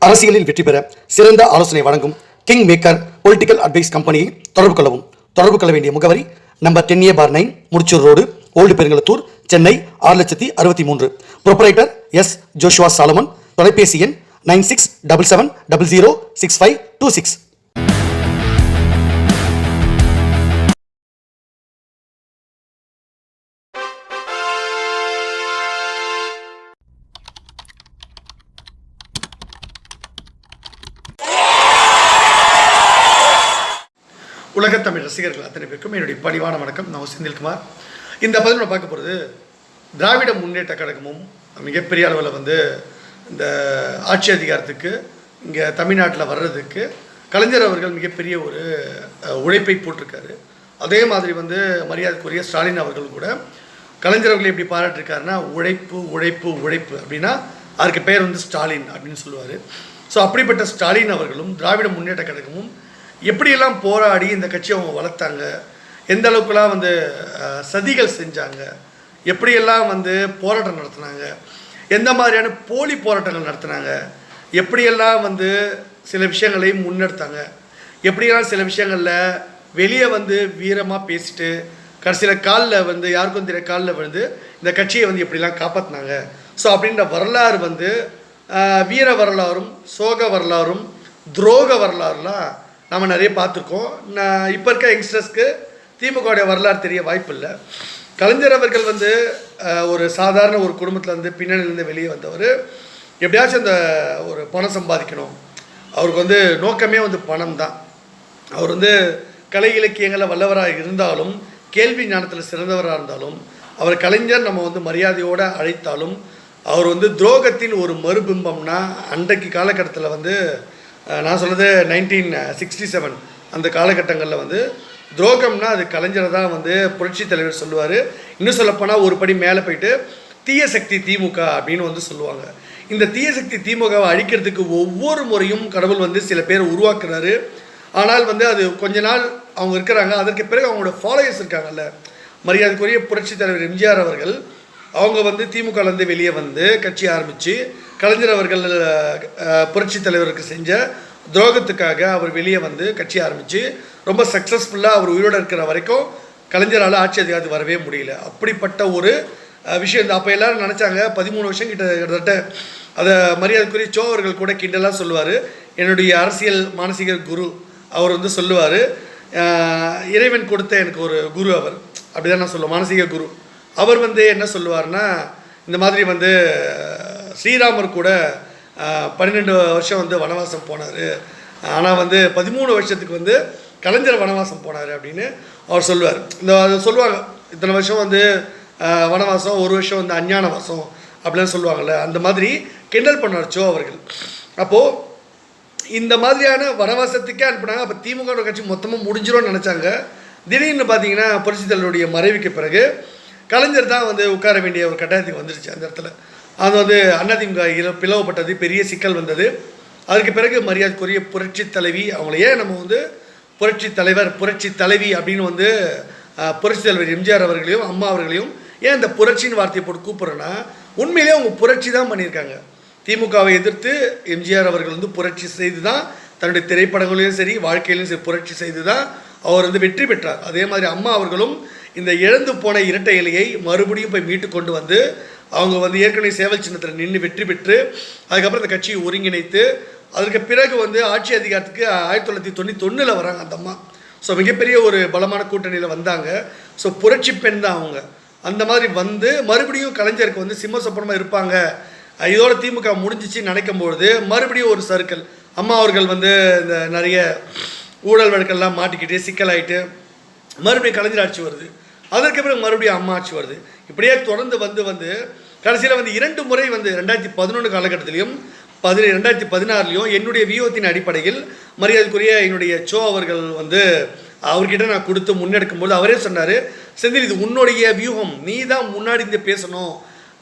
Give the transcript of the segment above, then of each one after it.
அரசியலில் வெற்றி பெற சிறந்த ஆலோசனை வழங்கும் கிங் மேக்கர் பொலிட்டிக்கல் அட்வைஸ் கம்பெனியை தொடர்பு கொள்ளவும். தொடர்பு கொள்ள வேண்டிய முகவரி number 10A/9 Mudichur road, old Perungalathur, Chennai 6,63,000. Proprietor S. Joshua Solomon. தொலைபேசி எண் 9677006526. உலகத் தமிழ் ரசிகர்கள் அத்தனை பேருக்கும் என்னுடைய பணிவான வணக்கம். நான் செந்தில்குமார். இந்த பதிவு நான் பார்க்க போகிறது திராவிட முன்னேற்ற கழகமும் மிகப்பெரிய அளவில் இந்த ஆட்சி அதிகாரத்துக்கு இங்கே தமிழ்நாட்டில் வர்றதுக்கு கலைஞர் அவர்கள் மிகப்பெரிய ஒரு உழைப்பை போட்டிருக்காரு. அதே மாதிரி மரியாதைக்குரிய ஸ்டாலின் அவர்கள் கூட கலைஞர் அவர்கள் எப்படி பாராட்டிருக்காருன்னா உழைப்பு உழைப்பு உழைப்பு அப்படின்னா அதுக்கு பெயர் ஸ்டாலின் அப்படின்னு சொல்லுவார். ஸோ அப்படிப்பட்ட ஸ்டாலின் அவர்களும் திராவிட முன்னேற்ற கழகமும் எப்படியெல்லாம் போராடி இந்த கட்சியை அவங்க வளர்த்தாங்க, எந்த அளவுக்குலாம் சதிகள் செஞ்சாங்க, எப்படியெல்லாம் போராட்டம் நடத்தினாங்க, எந்த மாதிரியான போலி போராட்டங்கள் நடத்தினாங்க, எப்படியெல்லாம் சில விஷயங்களை முன்னெடுத்தாங்க, எப்படியெல்லாம் சில விஷயங்களில் வெளியே வீரமாக பேசிட்டு கடைசியில் காலில் யாருக்கும் தெரிய காலில் இந்த கட்சியை எப்படிலாம் காப்பாற்றினாங்க. ஸோ அப்படின்ற வரலாறு வீர வரலாறும் சோக வரலாறும் துரோக வரலாறுலாம் நம்ம நிறைய பார்த்துருக்கோம். இப்போ இருக்க யங்ஸ்டர்ஸ்க்கு திமுகவுடைய வரலாறு தெரிய வாய்ப்பு இல்லை. கலைஞர் அவர்கள் ஒரு சாதாரண ஒரு குடும்பத்தில் பின்னணியிலேருந்து வெளியே வந்தவர். எப்படியாச்சும் அந்த ஒரு பணம் சம்பாதிக்கணும், அவருக்கு நோக்கமே பணம் தான். அவர் கலை இலக்கியங்களில் வல்லவராக இருந்தாலும், கேள்வி ஞானத்தில் சிறந்தவராக இருந்தாலும், அவர் கலைஞர் நம்ம மரியாதையோடு அழைத்தாலும், அவர் துரோகத்தின் ஒரு மறுபிம்பம்னா அன்றைக்கு காலகட்டத்தில் நான் சொல்கிறது 1967 அந்த காலகட்டங்களில் துரோகம்னா அது கலைஞரை தான் புரட்சி தலைவர் சொல்லுவார். இன்னும் சொல்லப்போனால் ஒரு படி மேலே போயிட்டு தீய சக்தி திமுக அப்படின்னு சொல்லுவாங்க. இந்த தீய சக்தி திமுகவை அழிக்கிறதுக்கு ஒவ்வொரு முறையும் கடவுள் சில பேர் உருவாக்குறாரு. ஆனால் அது கொஞ்ச நாள் அவங்க இருக்கிறாங்க. அதற்கு பிறகு அவங்களோட ஃபாலோயர்ஸ் இருக்காங்கல்ல, மரியாதைக்குரிய புரட்சி தலைவர் எம்ஜிஆர் அவர்கள் அவங்க திமுகலேருந்து வெளியே கட்சி ஆரம்பித்து கலைஞர் அவர்கள் புரட்சி தலைவருக்கு செஞ்ச துரோகத்துக்காக அவர் வெளியே கட்சி ஆரம்பித்து ரொம்ப சக்ஸஸ்ஃபுல்லாக அவர் உயிரோடு இருக்கிற வரைக்கும் கலைஞரால் ஆட்சி அதிகாரத்துக்கு வரவே முடியல. அப்படிப்பட்ட ஒரு விஷயம் அப்போ எல்லோரும் நினச்சாங்க 13 வருஷம் கிட்டத்தட்ட அதை மரியாதைக்குரிய சோ அவர்கள் கூட கிண்டலாக சொல்லுவார். என்னுடைய அரசியல் மானசீக குரு அவர் சொல்லுவார், இறைவன் கொடுத்த எனக்கு ஒரு குரு அவர், அப்படி தான் நான் சொல்லுவேன், மானசீக குரு. அவர் என்ன சொல்லுவார்னா, இந்த மாதிரி ஸ்ரீராமர் கூட 12 வருஷம் வனவாசம் போனார், ஆனால் 13 வருஷத்துக்கு கலைஞர் வனவாசம் போனார் அப்படின்னு அவர் சொல்லுவார். அதை சொல்லுவாங்க, இத்தனை வருஷம் வனவாசம், ஒரு வருஷம் அஞ்ஞான வாசம் அப்படின்னு சொல்லுவாங்கள்ல, அந்த மாதிரி கிண்டல் பண்ணார் சோ அவர்கள். அப்போது இந்த மாதிரியான வனவாசத்துக்கே அனுப்புனாங்க. அப்போ திமுக கட்சி மொத்தமாக முடிஞ்சிடும்னு நினச்சாங்க. திடீர்னு பார்த்தீங்கன்னா புரட்சி தலைவருடைய மறைவுக்கு பிறகு கலைஞர் தான் உட்கார வேண்டிய ஒரு கட்டாயத்துக்கு வந்துடுச்சு. அந்த இடத்துல அது அதிமுக பிளவுபட்டது, பெரிய சிக்கல் வந்தது. அதற்கு பிறகு மரியாதைக்குரிய புரட்சி தலைவி அவங்கள ஏன் நம்ம புரட்சி தலைவர் புரட்சி தலைவி அப்படின்னு புரட்சி தலைவர் எம்ஜிஆர் அவர்களையும் அம்மா அவர்களையும் ஏன் இந்த புரட்சின்னு வார்த்தையை போட்டு கூப்பிட்றோன்னா, உண்மையிலே அவங்க புரட்சி தான் பண்ணியிருக்காங்க. திமுகவை எதிர்த்து எம்ஜிஆர் அவர்கள் புரட்சி செய்து தான் தன்னுடைய திரைப்படங்களையும் சரி வாழ்க்கையிலையும் சரி புரட்சி செய்து தான் அவர் வெற்றி பெற்றார். அதே மாதிரி அம்மா அவர்களும் இந்த இழந்து போன இரட்டை இலையை மறுபடியும் போய் மீட்டு கொண்டு அவங்க ஏற்கனவே சேவல் சின்னத்தில் நின்று வெற்றி பெற்று அதுக்கப்புறம் இந்த கட்சியை ஒருங்கிணைத்து அதற்கு பிறகு ஆட்சி அதிகாரத்துக்கு 1991 வராங்க அந்த அம்மா. ஸோ மிகப்பெரிய ஒரு பலமான கூட்டணியில் வந்தாங்க. ஸோ புரட்சி பெண் தான் அவங்க. அந்த மாதிரி மறுபடியும் கலைஞருக்கு சிம்ம சொப்பனமாக இருப்பாங்க. இதோட திமுக முடிஞ்சிச்சு நினைக்கும்பொழுது மறுபடியும் ஒரு சர்க்கிள் அம்மா அவர்கள் இந்த நிறைய ஊழல் வழக்கெல்லாம் மாட்டிக்கிட்டு சிக்கலாயிட்டு மறுபடியும் கலைஞர் ஆட்சி வருது. அதற்கு பிறகு மறுபடியும் அம்மா ஆட்சி வருது. இப்படியே தொடர்ந்து கடைசியில் 2 முறை 2011 காலகட்டத்திலையும் 2016லையும் என்னுடைய வியூகத்தின் அடிப்படையில் மரியாதைக்குரிய என்னுடைய சோ அவர்கள் அவர்கிட்ட நான் கொடுத்து முன்னெடுக்கும்போது அவரே சொன்னார், செந்தில் இது உன்னுடைய வியூகம், நீ தான் முன்னாடி பேசணும்,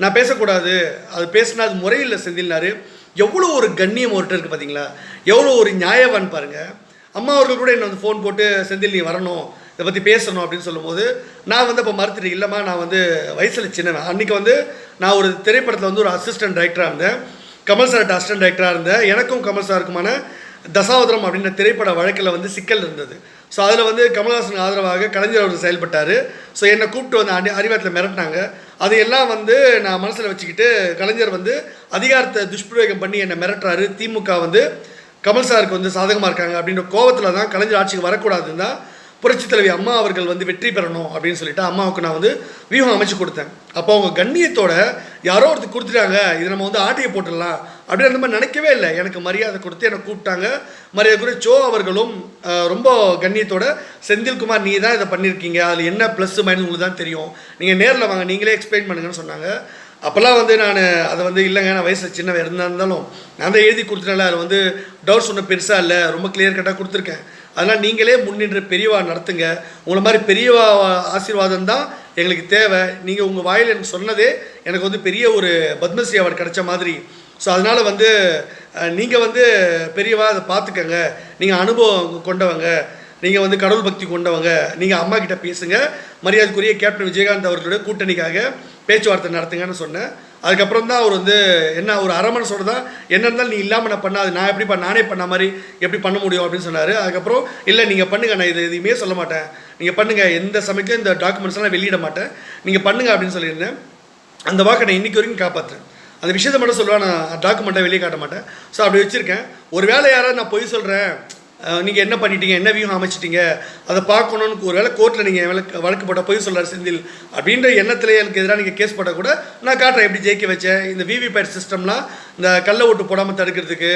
நான் பேசக்கூடாது, அது பேசினா அது முறையில் செந்தில்னாரு. எவ்வளோ ஒரு கண்ணியம் அவர்கிட்ட இருக்குது பார்த்தீங்களா, எவ்வளோ ஒரு நியாயவான் பாருங்கள். அம்மா அவர்கள் கூட என்னை ஃபோன் போட்டு செந்தில் நீ வரணும், இதை பற்றி பேசணும் அப்படின்னு சொல்லும்போது நான் அப்போ மறுத்துட்டேன். இல்லைம்மா, நான் வயசில் சின்னவன். அன்றைக்கி நான் ஒரு திரைப்படத்தில் ஒரு அசிஸ்டன்ட் டைரக்டராக இருந்தேன். கமல் சார்ட்ட அசிஸ்டன்ட் டைரக்டராக இருந்தேன். எனக்கும் கமல் சாருக்குமான தசாவதாரம் அப்படின்ற திரைப்பட வழக்கில் வந்து சிக்கல் இருந்தது. ஸோ அதில் வந்து கமல்ஹாசனுக்கு ஆதரவாக கலைஞர் அவர் செயல்பட்டார். ஸோ என்னை கூப்பிட்டு வந்து அறிவாத்தில் மிரட்டினாங்க. அதையெல்லாம் வந்து நான் மனசில் வச்சுக்கிட்டு கலைஞர் வந்து அதிகாரத்தை துஷ்பிரயோகம் பண்ணி என்னை மிரட்டுறாரு. திமுக வந்து கமல் சாருக்கு வந்து சாதகமாக இருக்காங்க அப்படின்ற கோபத்தில் தான் கலைஞர் ஆட்சிக்கு வரக்கூடாதுன்னு தான் புரட்சி தலைவி அம்மா அவர்கள் வந்து வெற்றி பெறணும் அப்படின்னு சொல்லிட்டு அம்மாவுக்கு நான் வந்து வியூகம் அமைச்சு கொடுத்தேன். அப்போ அவங்க கண்ணியத்தோட யாரோ ஒருத்தர் கொடுத்துட்டாங்க, இது நம்ம வந்து ஆட்டையை போட்டுடலாம் அப்படின்னு அந்த மாதிரி நினைக்கவே இல்லை. எனக்கு மரியாதை கொடுத்து என்னை கூப்பிட்டாங்க. மரியாதைக்குரிய சோ அவர்களும் ரொம்ப கண்ணியத்தோட, செந்தில்குமார் நீ தான் இதை பண்ணியிருக்கீங்க, அதில் என்ன ப்ளஸ் மைனஸ் உங்களுக்கு தான் தெரியும், நீங்கள் நேரில் வாங்க நீங்களே எக்ஸ்பிளைன் பண்ணுங்கன்னு சொன்னாங்க. அப்போல்லாம் வந்து நான் அதை வந்து இல்லைங்க, நான் வயசில் சின்ன இருந்தாலும் நான் தான் எழுதி கொடுத்துட்டேன்ல, அதில் வந்து டவுட்ஸ் ஒன்றும் பெருசாக இல்லை, ரொம்ப கிளியர் கட்டாக கொடுத்துருக்கேன், அதனால் நீங்களே முன்னின்று பெரியவா நடத்துங்க, உங்களை மாதிரி பெரியவா ஆசீர்வாதம் தான் எங்களுக்கு தேவை, நீங்கள் உங்கள் வாயில் எனக்கு சொன்னதே எனக்கு வந்து பெரிய ஒரு பத்மஸ்ரீ அவார்டு கிடைச்ச மாதிரி. ஸோ அதனால் வந்து நீங்கள் வந்து பெரியவா அதை பார்த்துக்கங்க, நீங்கள் அனுபவம் கொண்டவங்க, நீங்கள் வந்து கடவுள் பக்தி கொண்டவங்க, நீங்கள் அம்மா கிட்ட பேசுங்க, மரியாதைக்குரிய கேப்டன் விஜயகாந்த் அவர்களுடைய கூட்டணிக்காக பேச்சுவார்த்தை நடத்துங்கன்னு சொன்னேன். அதுக்கப்புறம் தான் அவர் வந்து என்ன ஒரு அரமனை சொல்கிறது தான், என்ன இருந்தாலும் நீ இல்லாமல் நான் பண்ணாது, நான் எப்படிப்பா நானே பண்ண மாதிரி எப்படி பண்ண முடியும் அப்படின்னு சொன்னார். அதுக்கப்புறம் இல்லை நீங்கள் பண்ணுங்கள், நான் இது எதுவுமே சொல்ல மாட்டேன், நீங்கள் பண்ணுங்கள், எந்த சமயத்துலையும் இந்த டாக்குமெண்ட்ஸ்லாம் வெளியிட மாட்டேன், நீங்கள் பண்ணுங்கள் அப்படின்னு சொல்லியிருந்தேன். அந்த வாக்கை நான் இன்றைக்கி வரைக்கும் காப்பாற்றுறேன். அந்த விஷயத்தை மட்டும் சொல்லுவேன், நான் டாக்குமெண்ட்டை வெளியே காட்ட மாட்டேன். ஸோ அப்படி வச்சுருக்கேன். ஒரு வேளை யாராவது நான் பொய் சொல்கிறேன், நீங்கள் என்ன பண்ணிட்டீங்க, என்ன வியூகம் அமைச்சிட்டீங்க, அதை பார்க்கணுன்னு ஒரு வேளை கோர்ட்டில் நீங்கள் வழக்கு போட்டால் பொய் சொல்கிறார் செந்தில் அப்படின்ற எண்ணத்திலே எனக்கு எதிராக நீங்கள் கேஸ் போட்டால் கூட நான் காட்டுறேன் எப்படி ஜெயிக்க வச்சேன், இந்த விவிபேட் சிஸ்டம்லாம் இந்த கள்ள ஓட்டு போடாமல் தடுக்கிறதுக்கு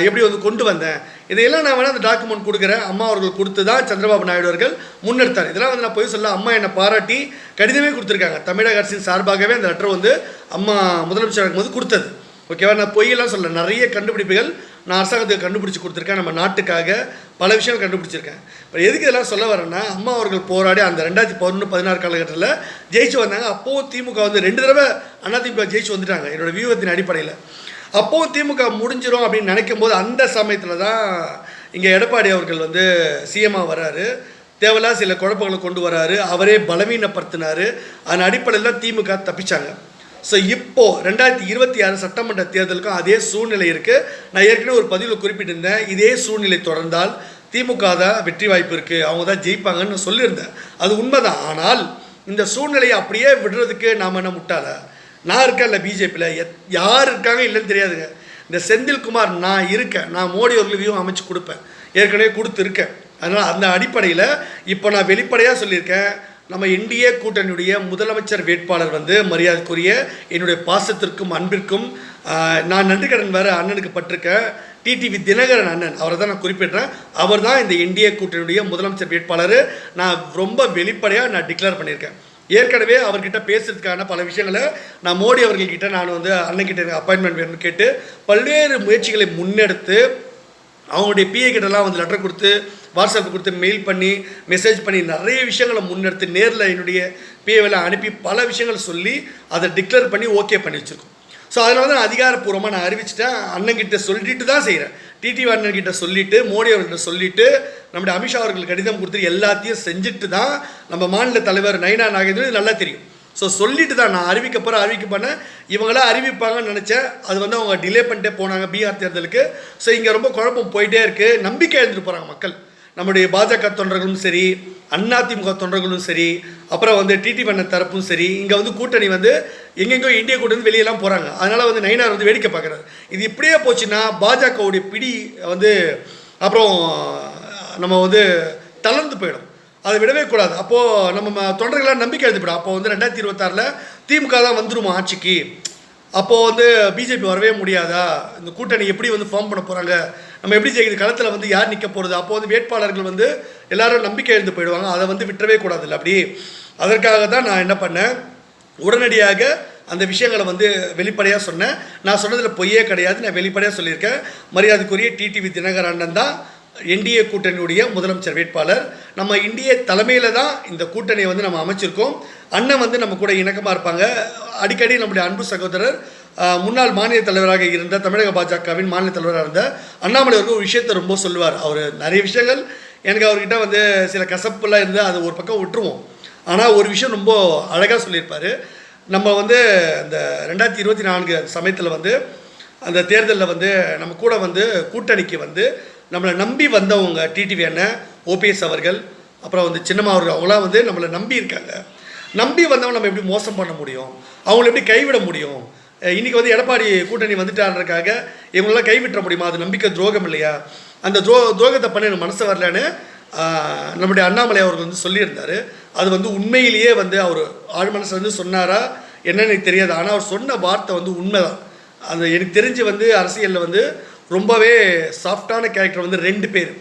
எப்படி வந்து கொண்டு வந்தேன், இதையெல்லாம் நான் வேணால் அந்த டாக்குமெண்ட் கொடுக்குறேன். அம்மா அவர்கள் கொடுத்து தான் சந்திரபாபு நாயுடு அவர்கள் முன்னெடுத்தார். இதெல்லாம் வந்து நான் பொய் சொல்ல, அம்மா என்னை பாராட்டி கடிதமே கொடுத்துருக்காங்க. தமிழக அரசின் சார்பாகவே அந்த லெட்டர் வந்து அம்மா முதலமைச்சர் இருக்கும்போது கொடுத்தது. ஓகேவா, நான் பொய்யெல்லாம் சொல்ல, நிறைய கண்டுபிடிப்புகள் நான் அரசாங்கத்துக்கு கண்டுபிடிச்சி கொடுத்துருக்கேன், நம்ம நாட்டுக்காக பல விஷயங்கள் கண்டுபிடிச்சிருக்கேன். இப்போ எதுக்கு இதெல்லாம் சொல்ல வரேன்னா, அம்மா அவர்கள் போராடி அந்த 2011-16 காலகட்டத்தில் ஜெயிச்சு வந்தாங்க. அப்போது திமுக வந்து 2 தடவை அதிமுக ஜெயிச்சு வந்துட்டாங்க என்னோடய வியூகத்தின் அடிப்படையில். அப்போது திமுக முடிஞ்சிடும் அப்படின்னு நினைக்கும் போது அந்த சமயத்தில் தான் இங்கே எடப்பாடி அவர்கள் வந்து சிஎம்மாக வர்றாரு. தேவையில்லாத சில குழப்பங்களை கொண்டு வராரு, அவரே பலவீனப்படுத்தினார். அதன் அடிப்படையில் தான் திமுக தப்பிச்சாங்க. ஸோ இப்போது 2026 சட்டமன்ற தேர்தலுக்கும் அதே சூழ்நிலை இருக்குது. நான் ஏற்கனவே ஒரு பதிவில் குறிப்பிட்டிருந்தேன், இதே சூழ்நிலை தொடர்ந்தால் திமுக தான் வெற்றி வாய்ப்பு இருக்குது, அவங்க தான் ஜெயிப்பாங்கன்னு சொல்லியிருந்தேன். அது உண்மைதான். ஆனால் இந்த சூழ்நிலையை அப்படியே விடுறதுக்கு நாம் என்ன முட்டாள? நான் இருக்கேன் இல்லை பிஜேபியில், யார் இருக்காங்க இல்லைன்னு தெரியாதுங்க. இந்த செந்தில்குமார் நான் இருக்கேன், நான் மோடி அவர்களுக்கு வியூகம் அமைச்சு கொடுப்பேன், ஏற்கனவே கொடுத்துருக்கேன். அதனால் அந்த அடிப்படையில் இப்போ நான் வெளிப்படையாக சொல்லியிருக்கேன், நம்ம என்டிஏ கூட்டணியுடைய முதலமைச்சர் வேட்பாளர் வந்து மரியாதைக்குரிய என்னுடைய பாசத்திற்கும் அன்பிற்கும் நான் நன்றி கடன் வேறு அண்ணனுக்கு பட்டிருக்கேன், டிடிவி தினகரன் அண்ணன், அவரை தான் நான் குறிப்பிட்றேன். அவர் தான் இந்த என்டிஏ கூட்டணியுடைய முதலமைச்சர் வேட்பாளர். நான் ரொம்ப வெளிப்படையாக நான் டிக்ளேர் பண்ணியிருக்கேன். ஏற்கனவே அவர்கிட்ட பேசுறதுக்கான பல விஷயங்களை நான் மோடி அவர்கள்கிட்ட நான் வந்து அண்ணன்கிட்ட எனக்கு அப்பாயின்மெண்ட் வேணும்னு கேட்டு பல்வேறு முயற்சிகளை முன்னெடுத்து அவங்களுடைய பிஏ கிட்டலாம் வந்து லெட்டர் கொடுத்து வாட்ஸ்அப் கொடுத்து மெயில் பண்ணி மெசேஜ் பண்ணி நிறைய விஷயங்களை முன்னெடுத்து நேரில் என்னுடைய பிஏவில் அனுப்பி பல விஷயங்களை சொல்லி அதை டிக்ளேர் பண்ணி ஓகே பண்ணி வச்சுருக்கோம். ஸோ அதனால தான் நான் அதிகாரப்பூர்வமாக நான் அறிவிச்சிட்டேன். அண்ணன்கிட்ட சொல்லிட்டு தான் செய்கிறேன். டிடிவி அண்ணன்கிட்ட சொல்லிவிட்டு மோடி அவர்கிட்ட சொல்லிவிட்டு நம்முடைய அமித்ஷா அவர்கள் கடிதம் கொடுத்துட்டு எல்லாத்தையும் செஞ்சுட்டு தான் நம்ம மாநில தலைவர் நயினா நாகேந்திரன் நல்லா தெரியும். ஸோ சொல்லிட்டு தான் நான் அறிவிக்க பண்ண இவங்களாம் அறிவிப்பாங்கன்னு நினச்சேன். அது வந்து அவங்க டிலே பண்ணிட்டே போனாங்க பீகார் தேர்தலுக்கு. ஸோ இங்கே ரொம்ப குழப்பம் போயிட்டே இருக்குது. நம்பிக்கை எழுந்துட்டு போகிறாங்க மக்கள். நம்முடைய பாஜக தொண்டர்களும் சரி, அதிமுக தொண்டர்களும் சரி, அப்புறம் வந்து டிடிவி அண்ணன் தரப்பும் சரி, இங்கே வந்து கூட்டணி வந்து எங்கெங்கோ இந்திய கூட்டணி வெளியெல்லாம் போகிறாங்க. அதனால் வந்து நயினார் வந்து வேடிக்கை பார்க்குறாரு. இது இப்படியே போச்சுன்னா பாஜகவுடைய பிடி வந்து அப்புறம் நம்ம வந்து தளர்ந்து போயிடும். அதை விடவே கூடாது. அப்போது நம்ம தொண்டர்களாக நம்பிக்கை எழுதிவிடும். அப்போ வந்து 2026 திமுக தான் வந்துருமா ஆட்சிக்கு, அப்போது வந்து பிஜேபி வரவே முடியாதா, இந்த கூட்டணி எப்படி வந்து ஃபார்ம் பண்ண போகிறாங்க, நம்ம எப்படி ஜெயிக்கிறது, களத்தில் வந்து யார் நிற்க போகிறது, அப்போ வந்து வேட்பாளர்கள் வந்து எல்லோரும் நம்பிக்கை எழுந்து போயிடுவாங்க. அதை வந்து விட்டுறவே கூடாதுல்ல. அப்படி அதற்காக தான் நான் என்ன பண்ணேன், உடனடியாக அந்த விஷயங்களை வந்து வெளிப்படையாக சொன்னேன். நான் சொன்னதில் பொய்யே கிடையாது, நான் வெளிப்படையாக சொல்லியிருக்கேன். மரியாதைக்குரிய டிடிவி தினகரன் அண்ணன் தான் என்டிஏ கூட்டணியுடைய முதலமைச்சர் வேட்பாளர். நம்ம இந்திய தலைமையில் தான் இந்த கூட்டணியை வந்து நம்ம அமைச்சிருக்கோம். அண்ணன் வந்து நம்ம கூட இணக்கமாக இருப்பாங்க. அடிக்கடி நம்முடைய அன்பு சகோதரர் முன்னாள் மாநில தலைவராக இருந்த தமிழக பாஜகவின் மாநில தலைவராக இருந்த அண்ணாமலை அவர்கள் ஒரு விஷயத்தை ரொம்ப சொல்லுவார். அவர் நிறைய விஷயங்கள் எனக்கு அவர்கிட்ட வந்து சில கசப்புலாம் இருந்து அது ஒரு பக்கம் விட்டுருவோம். ஆனால் ஒரு விஷயம் ரொம்ப அழகாக சொல்லியிருப்பார். நம்ம வந்து இந்த 2024 சமயத்தில் வந்து அந்த தேர்தலில் வந்து நம்ம கூட வந்து கூட்டணிக்கு வந்து நம்மளை நம்பி வந்தவங்க டிடிவி அண்ணன், ஓபிஎஸ் அவர்கள், அப்புறம் வந்து சின்னம்மா அவர்கள், அவங்களாம் வந்து நம்மளை நம்பி இருக்காங்க. நம்பி வந்தவங்க நம்ம எப்படி மோசம் பண்ண முடியும், அவங்கள எப்படி கைவிட முடியும்? இன்றைக்கி வந்து எடப்பாடி கூட்டணி வந்துட்டான்றதுக்காக இவங்களெல்லாம் கைவிட்ட முடியுமா? அது நம்பிக்கை துரோகம் இல்லையா? அந்த துரோகத்தை பண்ண எனக்கு மனசு வரலன்னு நம்முடைய அண்ணாமலை அவர்கள் வந்து சொல்லியிருந்தார். அது வந்து உண்மையிலேயே வந்து அவர் ஆழ் மனசு வந்து சொன்னாரா என்னன்னு எனக்கு தெரியாது. ஆனால் அவர் சொன்ன வார்த்தை வந்து உண்மைதான். அந்த எனக்கு தெரிஞ்சு வந்து அரசியலில் வந்து ரொம்பவே சாஃப்டான கேரக்டர் வந்து 2 பேர்.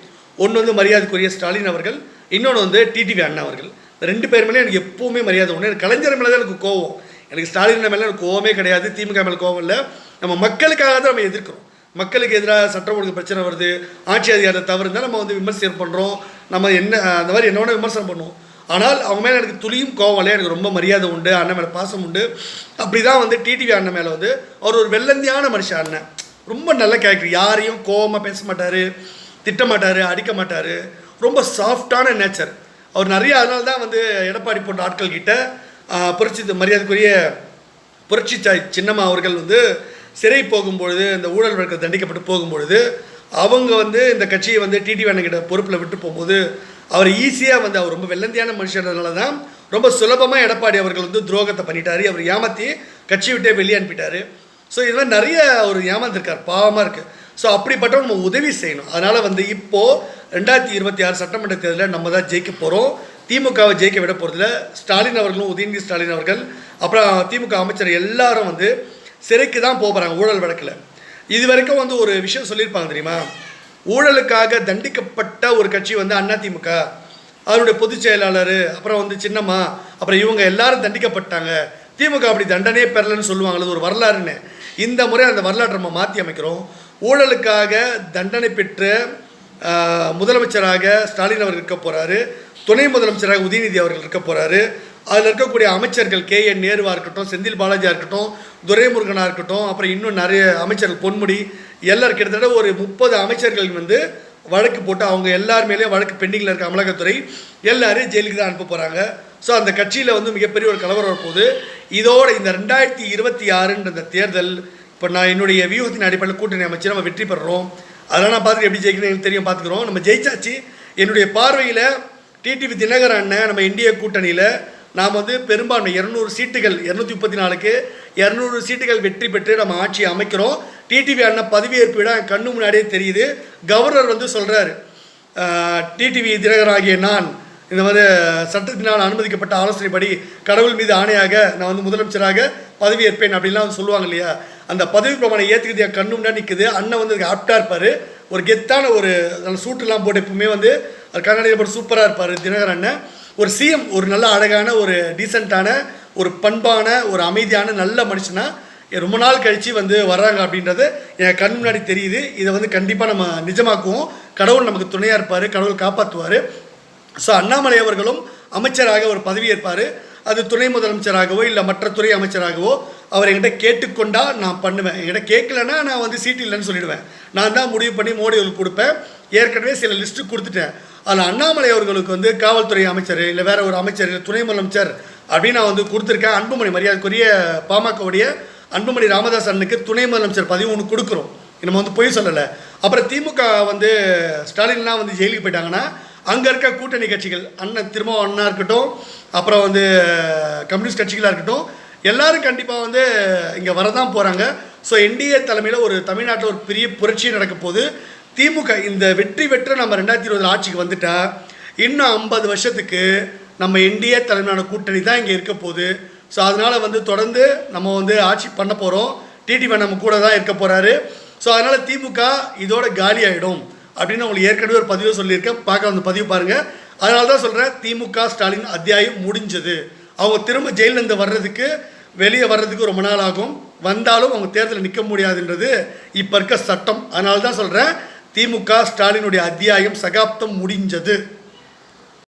ஒன்று வந்து மரியாதைக்குரிய ஸ்டாலின் அவர்கள், இன்னொன்று வந்து டிடிவி அண்ணா அவர்கள். 2 பேர் மேலே எனக்கு எப்போவுமே மரியாதை உண்டு. எனக்கு கலைஞர் மேலே தான் எனக்கு கோவம். எனக்கு ஸ்டாலின் மேலே எனக்கு கோவமே கிடையாது, திமுக மேலே கோவம் இல்லை. நம்ம மக்களுக்காக தான் நம்ம எதிர்க்கிறோம். மக்களுக்கு எதிராக சட்டம் ஒழுங்கு பிரச்சனை வருது, ஆட்சி அதிகாரத்தை தவறு இருந்தால் நம்ம வந்து விமர்சனம் பண்ணுறோம். நம்ம என்ன அந்த மாதிரி என்னோட விமர்சனம் பண்ணுவோம். ஆனால் அவங்க மேலே எனக்கு துளியும் கோவம் இல்லை. எனக்கு ரொம்ப மரியாதை உண்டு, அண்ணன் மேலே பாசம் உண்டு. அப்படி தான் வந்து டிடிவி அண்ணன் மேலே வந்து அவர் ஒரு வெள்ளந்தியான மனுஷன். அண்ணன் ரொம்ப நல்ல கேரக்டர். யாரையும் கோவமாக பேச மாட்டார், திட்ட மாட்டார், அடிக்க மாட்டார். ரொம்ப சாஃப்டான நேச்சர் அவர். நிறைய அதனால தான் வந்து எடப்பாடி போன்ற ஆட்கள் கிட்ட மரியாதைக்குரிய புரட்சி சின்னம்மா அவர்கள் வந்து சிறை போகும்பொழுது, இந்த ஊழல் வழக்கில் தண்டிக்கப்பட்டு போகும்பொழுது, அவங்க வந்து இந்த கட்சியை வந்து டிடிவி அண்ணன்கிட்ட பொறுப்பில் விட்டு போகும்போது அவர் ஈஸியாக வந்து அவர் ரொம்ப வெள்ளந்தியான மனுஷனால தான் ரொம்ப சுலபமாக எடப்பாடி அவர்கள் வந்து துரோகத்தை பண்ணிட்டார். அவர் ஏமாற்றி கட்சி விட்டே வெளியே அனுப்பிட்டார். ஸோ இது மாதிரி நிறைய ஒரு ஏமாந்துருக்கார், பாவமாக இருக்குது. ஸோ அப்படிப்பட்டவங்க நம்ம உதவி செய்யணும். அதனால் வந்து இப்போது 2026 சட்டமன்ற தேர்தலில் நம்ம தான் ஜெயிக்க போகிறோம். திமுகவை ஜெயிக்க விட போகிறதில்ல. ஸ்டாலின் அவர்களும், உதயநிதி ஸ்டாலின் அவர்கள், அப்புறம் திமுக அமைச்சர் எல்லாரும் வந்து சிறைக்கு தான் போகிறாங்க ஊழல் வழக்கில். இது வரைக்கும் வந்து ஒரு விஷயம் சொல்லியிருப்பாங்க தெரியுமா, ஊழலுக்காக தண்டிக்கப்பட்ட ஒரு கட்சி வந்து அதிமுக, அதனுடைய பொதுச் செயலாளர், அப்புறம் வந்து சின்னம்மா, அப்புறம் இவங்க எல்லாரும் தண்டிக்கப்பட்டாங்க, திமுக அப்படி தண்டனையே பெறலன்னு சொல்லுவாங்களது ஒரு வரலாறுன்னு. இந்த முறை அந்த வரலாற்றை நம்ம மாற்றி அமைக்கிறோம். ஊழலுக்காக தண்டனை பெற்ற முதலமைச்சராக ஸ்டாலின் அவர்கள் இருக்க போகிறாரு, துணை முதலமைச்சராக உதயநிதி அவர்கள் இருக்க போகிறாரு. அதில் இருக்கக்கூடிய அமைச்சர்கள் KN நேருவாக இருக்கட்டும், செந்தில் பாலாஜியாக இருக்கட்டும், துரைமுருகனாக இருக்கட்டும், அப்புறம் இன்னும் நிறைய அமைச்சர்கள், பொன்முடி, எல்லாரும் கிட்டத்தட்ட ஒரு 30 அமைச்சர்கள் வந்து வழக்கு போட்டு அவங்க எல்லார் மேலேயும் வழக்கு பெண்டிங்கில் இருக்க அமலாக்கத்துறை எல்லாரும் ஜெயிலுக்கு தான் அனுப்ப போகிறாங்க. ஸோ அந்த கட்சியில் வந்து மிகப்பெரிய ஒரு கலவரம் வரப்போகுது. இதோட இந்த 2026 இந்த தேர்தல் இப்போ நான் என்னுடைய வியூகத்தின் அடிப்படையில் கூட்டணி அமைச்சு நம்ம வெற்றி பெறுறோம். அதெல்லாம் நான் பார்த்துட்டு எப்படி ஜெயிக்கணும் எனக்கு தெரியும், பார்த்துக்குறோம். நம்ம ஜெயிச்சாச்சு. என்னுடைய பார்வையில் டிடிவி தினகரன் அண்ணன் நம்ம இந்திய கூட்டணியில் நாம் வந்து பெரும்பான்மை 200 சீட்டுகள், 234க்கு 200 சீட்டுகள் வெற்றி பெற்று நம்ம ஆட்சியை அமைக்கிறோம். டிடிவி அண்ணன் பதவியேற்பு விட கண்ணு முன்னாடியே தெரியுது. கவர்னர் வந்து சொல்கிறாரு, டிடிவி தினகரன் ஆகிய நான் இந்த மாதிரி சட்டத்தினால் அனுமதிக்கப்பட்ட ஆலோசனைப்படி கடவுள் மீது ஆணையாக நான் வந்து முதலமைச்சராக பதவியேற்பேன் அப்படின்லாம் சொல்லுவாங்க இல்லையா, அந்த பதவி பிரமாணம் ஏற்றுக்கிறது என் கண்ணு முன்னாடி நிற்குது. அண்ணன் வந்து அதுக்கு ஆப்டாக இருப்பார். ஒரு கெத்தான ஒரு சூட்டெல்லாம் போட்டு எப்பவுமே வந்து கண்ணாடியில் போட்டு சூப்பராக இருப்பார் தினகரன் அண்ணன். ஒரு சிஎம், ஒரு நல்ல அழகான, ஒரு டீசெண்டான, ஒரு பண்பான, ஒரு அமைதியான நல்ல மனுஷனாக ரொம்ப நாள் கழித்து வந்து வர்றாங்க அப்படின்றது என் கண் முன்னாடி தெரியுது. இதை வந்து கண்டிப்பாக நம்ம நிஜமாக்குவோம். கடவுள் நமக்கு துணையாக இருப்பார், கடவுள் காப்பாற்றுவார். ஸோ அண்ணாமலை அவர்களும் அமைச்சராக ஒரு பதவியேற்பார். அது துணை முதலமைச்சராகவோ இல்லை மற்ற துறை அமைச்சராகவோ அவர் என்கிட்ட கேட்டுக்கொண்டால் நான் பண்ணுவேன். என்கிட்ட கேட்கலன்னா நான் வந்து சீட்டு இல்லைன்னு சொல்லிவிடுவேன். நான் தான் முடிவு பண்ணி மோடி அவர்களுக்கு கொடுப்பேன். ஏற்கனவே சில லிஸ்ட்டு கொடுத்துட்டேன். அதில் அண்ணாமலை அவர்களுக்கு வந்து காவல்துறை அமைச்சர் இல்லை வேற ஒரு அமைச்சர் இல்லை துணை முதலமைச்சர் அப்படின்னு நான் வந்து கொடுத்துருக்கேன். அன்புமணி, மரியாதைக்குரிய பாமகவுடைய அன்புமணி ராமதாஸ் அண்ணனுக்கு துணை முதலமைச்சர் பதவி ஒன்று கொடுக்குறோம். நம்ம வந்து பொய் சொல்லலை. அப்புறம் திமுக வந்து ஸ்டாலின்லாம் வந்து ஜெயிலுக்கு போயிட்டாங்கன்னா அங்கே இருக்க கூட்டணி கட்சிகள், அண்ணன் திரும்ப அண்ணா இருக்கட்டும், அப்புறம் வந்து கம்யூனிஸ்ட் கட்சிகளாக இருக்கட்டும், எல்லாரும் கண்டிப்பாக வந்து இங்கே வரதான் போகிறாங்க. ஸோ என்டிஏ தலைமையில் ஒரு தமிழ்நாட்டில் ஒரு பெரிய புரட்சி நடக்க போகுது. திமுக இந்த வெற்றி பெற்று நம்ம 2020 ஆட்சிக்கு வந்துட்டா இன்னும் 50 வருஷத்துக்கு நம்ம என்டிஏ தலைமையிலான கூட்டணி தான் இங்கே இருக்க போகுது. ஸோ அதனால் வந்து தொடர்ந்து நம்ம வந்து ஆட்சி பண்ண போகிறோம். டிடிவி நம்ம கூட தான் இருக்க போகிறாரு. ஸோ அதனால் திமுக இதோட காலி ஆகிடும் அப்படின்னு உங்களுக்கு ஏற்கனவே ஒரு பதிவு சொல்லியிருக்கேன். பார்க்க அந்த பதிவு பாருங்கள். அதனால தான் சொல்கிறேன், திமுக ஸ்டாலின் அத்தியாயம் முடிஞ்சது. அவங்க திரும்ப ஜெயிலிருந்து வர்றதுக்கு, வெளியே வர்றதுக்கு ரொம்ப நாள் ஆகும். வந்தாலும் அவங்க தேர்தலில் நிற்க முடியாதுன்றது இப்போ இருக்க சட்டம். அதனால தான் சொல்கிறேன், திமுக ஸ்டாலினுடைய அத்தியாயம் சகாப்தம் முடிஞ்சது.